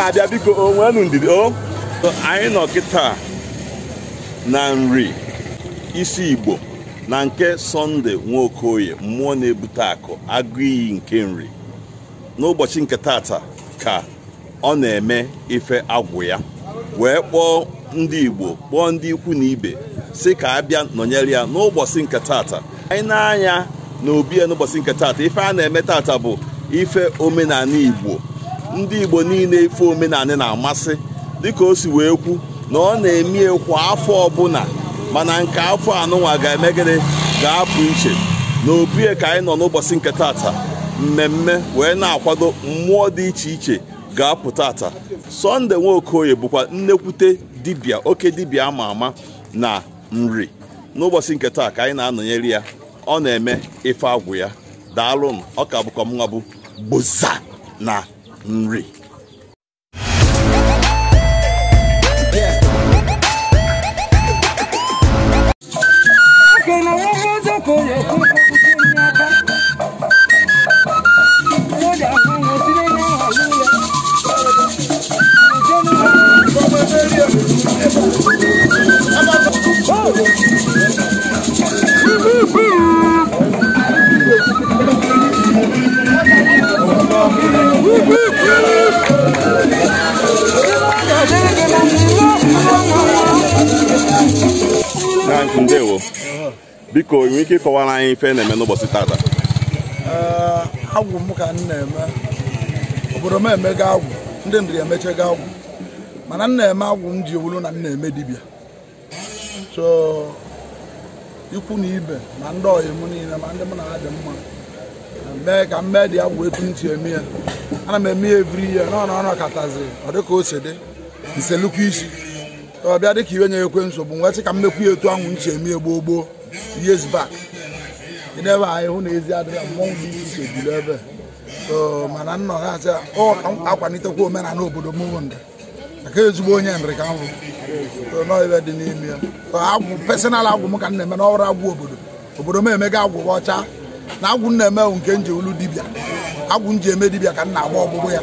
na-abịa biko onwenu ndidi anyị nọ kịta na nri isi Igbo na nke Sunday Nwokoye mmụọ na-ebute akụ agụ iyi nke nri n'ụbọchị nke tata ka ọ na-eme ife agwụ ya wee kpọọ ndị Igbo kpọọ ndị ikwu na ibe si ka abịa nọnyere ya n'ụbọchị nke tata. Anyị na-anya na obi ya n'ụbọchị nke tata ife a na-eme tata bụ ife omenala Igbo. Ndị Igbo niile ife omenala na-amasị dịka o si wee kwu na ọ na-eme kwa afọ ọbụla mana nke afọ anụnwa ga-eme gịnị ga-apụ iche na obi ka anyị nọ n'ụbọchị nke tata mmemme wee na-akwado mmụọ dị iche iche ga-apụ tata. Sunday Nwokoye bụkwa nnekwute dibịa oke dibịa ama ama na nri. N'ụbọchị nke taa ka anyị na-anọnyere ya ọ na-eme ife agwụ ya. Daalụnụ, ọ ka bụkwa mnwa bụ Gboza na nri. Ndewo. Biko nwere ike ịkọwara anyị ife na-eme n'ụbọchị tata? Agwụ m ka m na-eme. Obodo m emega agwụ, ndị ndịrị emechega agwụ. Mana m na-eme agwụ m ji ewulu na m na-eme dibịa. So ikwu na ibe ma ndị ọyị m niile ma ndị m na ha dị mma mee ka m mee dị agwụ etu m si eme ya. Ana m eme ya every year n'ọnụ katazi ọ dị ka o si dị nselukwu isi ọ bịa dị ka iwe nye ekwe nsogbu nwee sị ka m mekwu ya etu anwụ m si eme ya gboo years back. Ị na-ebe anyị hụ na ezi adịrị mmọnwụ dị iche iche juru ebe so mana nnọ ha asị ọ ka akwanitekwa omenala obodo m bụ ndị aka ezigbo onye nri ka m bụ nọọ ebe dị n'ime ya. Agwụ personal agwụ m ka m na-eme n'ọrụ agwụ obodo m emega agwụ ọcha na agwụ m na-eme nke nje olu dibịa. Agwụ m ji eme dibịa ka m na-agba ọgbụgbụ ya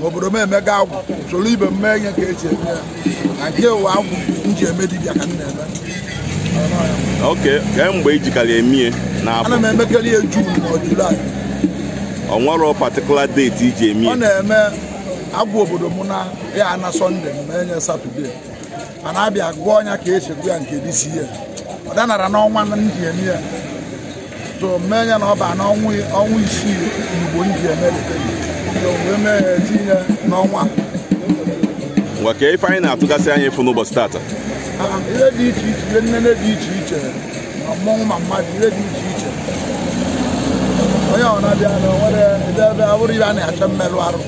ma obodo m emega agwụ soro ibe m mee nye ka echi eme ya na nke ụwa agwụ m ji eme dibịa ka m na-eme. Okay, kemgbe ijikara emie na ana m emekeli ya June ma July. O nwere particular date iji emie? Ọ na-eme agwụ obodo m na ya na Sunday ma enye Saturday mana abịa gụọ ọnya ka esi gụ ya nke disi ya ọ danara n'ọnwa na ndị eme ya so menye na ọba n'ọnwa isii Igbo ndị emelite wee mee ya tinye n'ọnwa. Ngwa ka ife anyị na-atụgasị anya efu n'ụbọchị tata? Ihe dị iche iche, ihe nnene dị iche iche ma mmọnwụ ma mmadụ, ihe dị iche iche. Onye ọ na-abịa na nwere ebe abụrụ ihe a na-achọ mmerụ arụ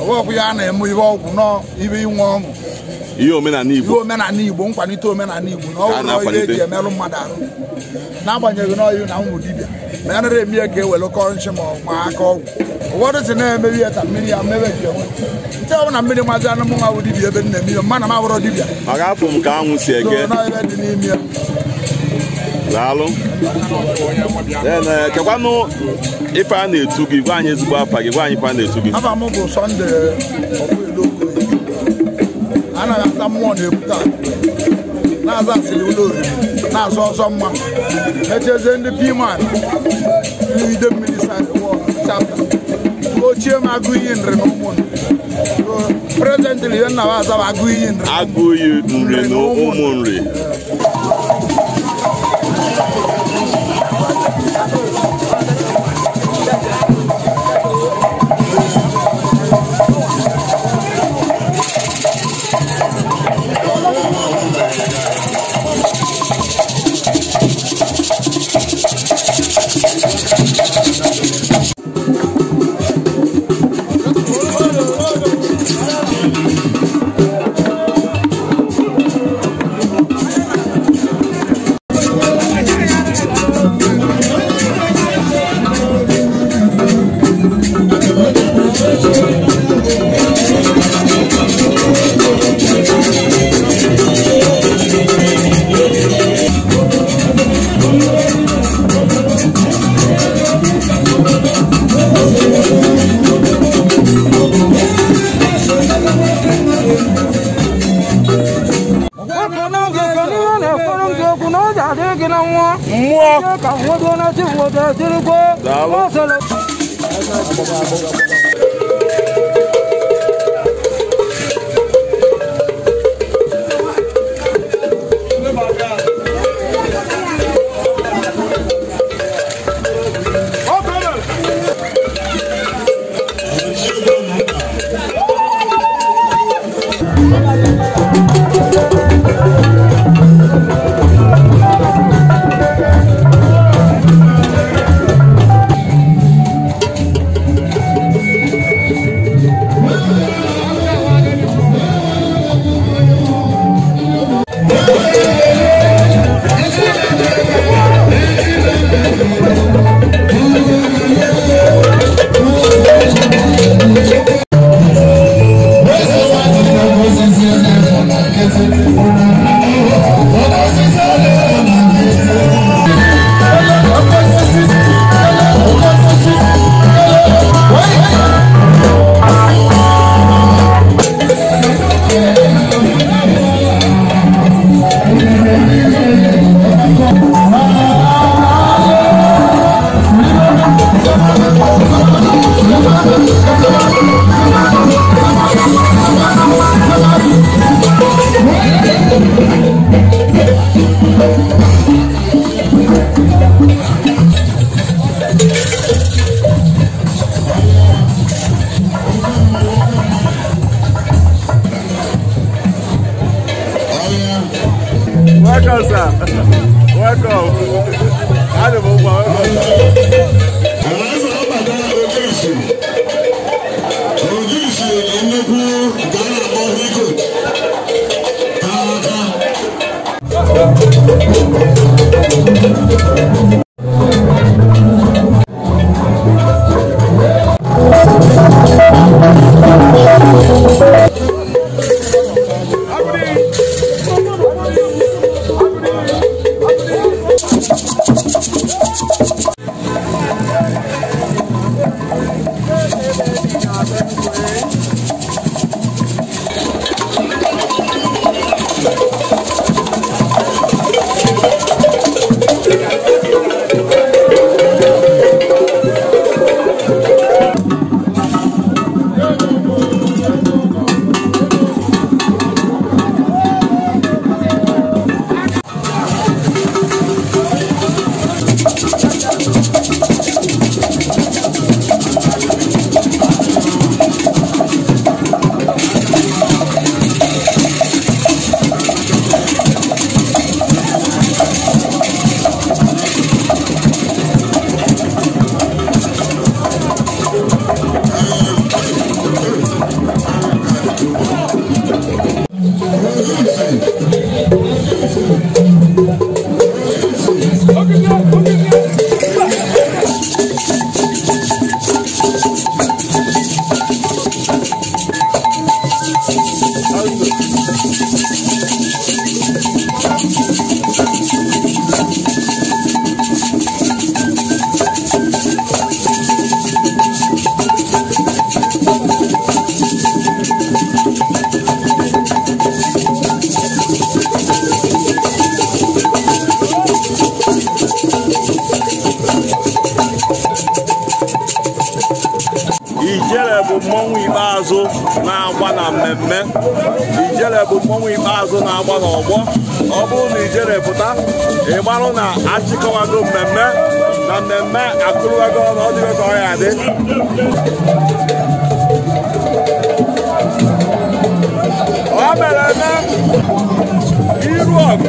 ọgwụ ya a na-eme ihe ọgwụ nọ ibe inwe ọṅụ ihe omenala Igbo. Ihe omenala Igbo, nkwalite omenala Igbo na ọ bụrụ ihe eji emerụ mmadụ arụ n'agbanyeghị n'ọyụ na ụmụ dibịa ma ya nara eme ya ka ewere kọọ nchi ma aka ọgwụ. Ụfọdụ si na-emebi ya ka mmiri ya mebe nke enwe nke ọ bụ na mmiri mazi anụ mụnwa bụ dibịa ebe nna eme mana m abụrụ dibịa maka afọ m ka anwụ si ege ebe dị n'ime ya. Daalụ. Kekwanụ ife a na-etu gị gwa anyị ezigbo afa gị, gwa anyị ife a na-etu gị. Afa m bụ Sunday Nwokoye. Ana m ata mmụọ na-ekwute na-aza asịrị ụlọ oriri na-azọ ọzọ mma echezie ndị piman ide mmiri chapta ochie m agụ iyi nri na ụmụnne prezentịrị ihe nna m azaba agụ iyi nri na ụmụ nri. adịghị na nwa mmụọ ka nwoke na-achị nwoke dịrịkwa n'ọsọrọ Welcome, sir. Welcome. Ijele bụ mmọnwụ ikpeazụ na-agba na mmemme. Ijele bụ mmọnwụ ikpeazụ na-agba n'ọgbọ. Ọ bụrụ na ijele pụta, ị marụ na achịkọwago mmemme na mmemme akụrụwago na ọ dịgo ka ọ ya dị. Ọ mere eme iru ọgụ.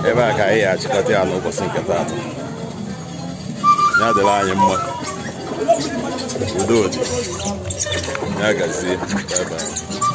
Ebe a ka anyị achịkọta ya n'ụbọchị nke taata. Ya dịrị anyị mma. Udo dị. Ya gazie. Bye bye.